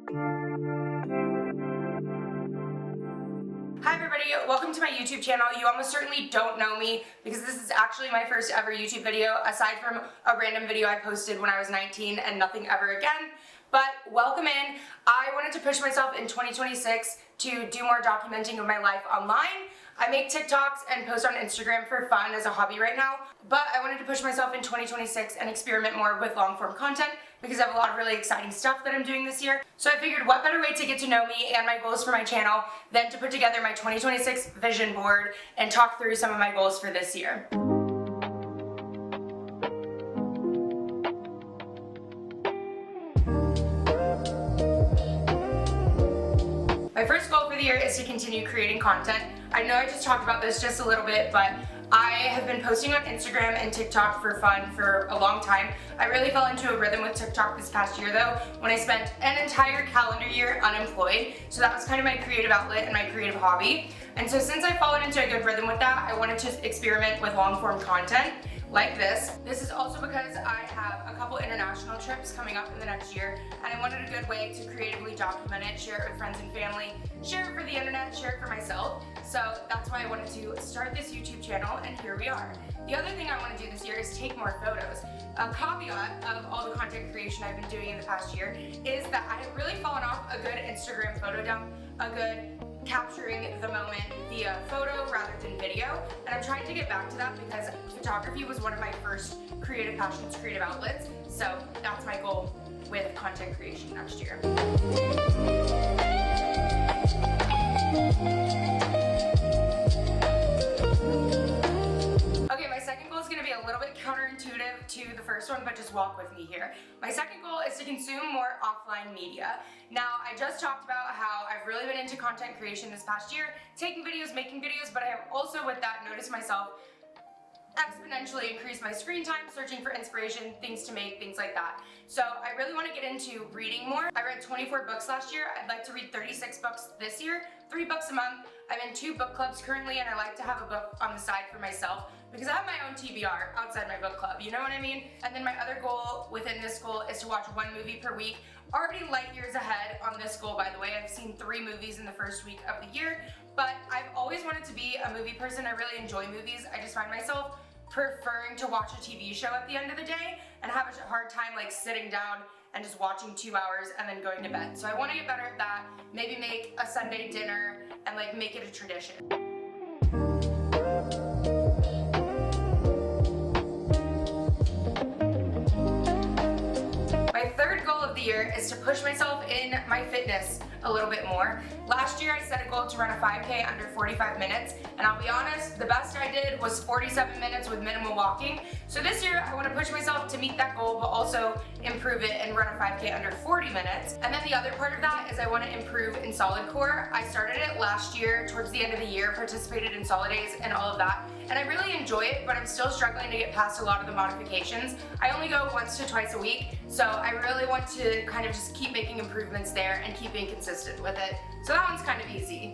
Hi everybody, welcome to my YouTube channel. You almost certainly don't know me because this is actually my first ever YouTube video, aside from a random video I posted when I was 19 and nothing ever again. But welcome in. I wanted to push myself in 2026 to do more documenting of my life online. I make TikToks and post on Instagram for fun as a hobby right now, but I wanted to push myself in 2026 and experiment more with long form content because I have a lot of really exciting stuff that I'm doing this year. So I figured what better way to get to know me and my goals for my channel than to put together my 2026 vision board and talk through some of my goals for this year. My first goal for the year is to continue creating content. I know I just talked about this just a little bit, but I have been posting on Instagram and TikTok for fun for a long time. I really fell into a rhythm with TikTok this past year though, when I spent an entire calendar year unemployed. So that was kind of my creative outlet and my creative hobby. And so since I've fallen into a good rhythm with that, I wanted to experiment with long form content like this. This is also because I have a couple international trips coming up in the next year, and I wanted a good way to creatively document it, share it with friends and family, share it for the internet, share it for myself. So that's why I wanted to start this YouTube channel, and here we are. The other thing I want to do this year is take more photos. A caveat of all the content creation I've been doing in the past year is that I have really fallen off a good Instagram photo dump, a good capturing the moment via photo rather than video, and I'm trying to get back to that because photography was one of my first creative passions, creative outlets, so that's my goal with content creation next year. Okay, my second goal is going to be a little bit counterintuitive to the first one, but just walk with me here. My second goal is to consume more offline media. Now, I just talked about how I've really been into content creation this past year, taking videos, making videos, but I have also with that noticed myself exponentially increase my screen time, searching for inspiration, things to make, things like that. So I really want to get into reading more. I read 24 books last year. I'd like to read 36 books this year, 3 books a month. I'm in 2 book clubs currently, and I like to have a book on the side for myself because I have my own TBR outside my book club, you know what I mean? And then my other goal within this goal is to watch 1 movie per week. Already light years ahead on this goal, by the way. I've seen 3 movies in the first week of the year, but I've always wanted to be a movie person. I really enjoy movies. I just find myself preferring to watch a TV show at the end of the day and have a hard time like sitting down and just watching 2 hours and then going to bed. So I want to get better at that, maybe make a Sunday dinner and like make it a tradition. My third goal of the year is to push myself in my fitness a little bit more. Last year I set a goal to run a 5K under 45 minutes, and I'll be honest, the best I did was 47 minutes with minimal walking. So this year I want to push myself to meet that goal, but also improve it and run a 5K under 40 minutes. And then the other part of that is I want to improve in solid core. I started it last year towards the end of the year, participated in solid days and all of that, and I really enjoy it, but I'm still struggling to get past a lot of the modifications. I only go once to twice a week, so I really want to kind of just keep making improvements there and keep being consistent with it. So that one's kind of easy.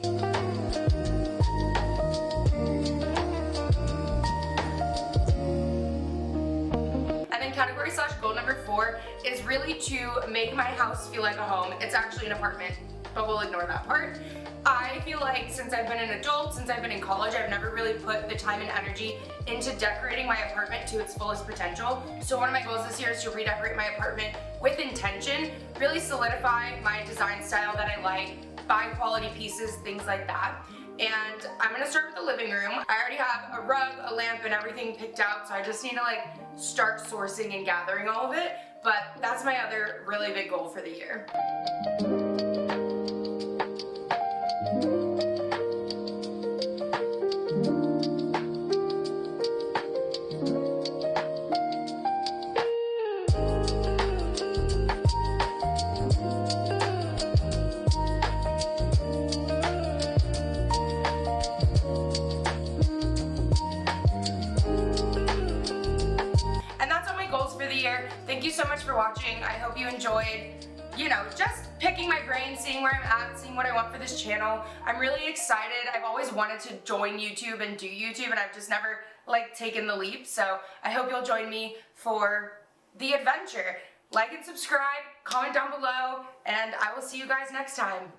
And then category / goal number 4 is really to make my house feel like a home. It's actually an apartment, but we'll ignore that part. I feel like since I've been an adult, since I've been in college, I've never really put the time and energy into decorating my apartment to its fullest potential. So one of my goals this year is to redecorate my apartment with intention, really solidify my design style that I like, buy quality pieces, things like that. And I'm gonna start with the living room. I already have a rug, a lamp, and everything picked out, so I just need to like start sourcing and gathering all of it. But that's my other really big goal for the year. Thank you so much for watching. I hope you enjoyed, just picking my brain, seeing where I'm at, seeing what I want for this channel. I'm really excited. I've always wanted to join YouTube and do YouTube, and I've just never taken the leap. So I hope you'll join me for the adventure. like and subscribe, comment down below, and I will see you guys next time.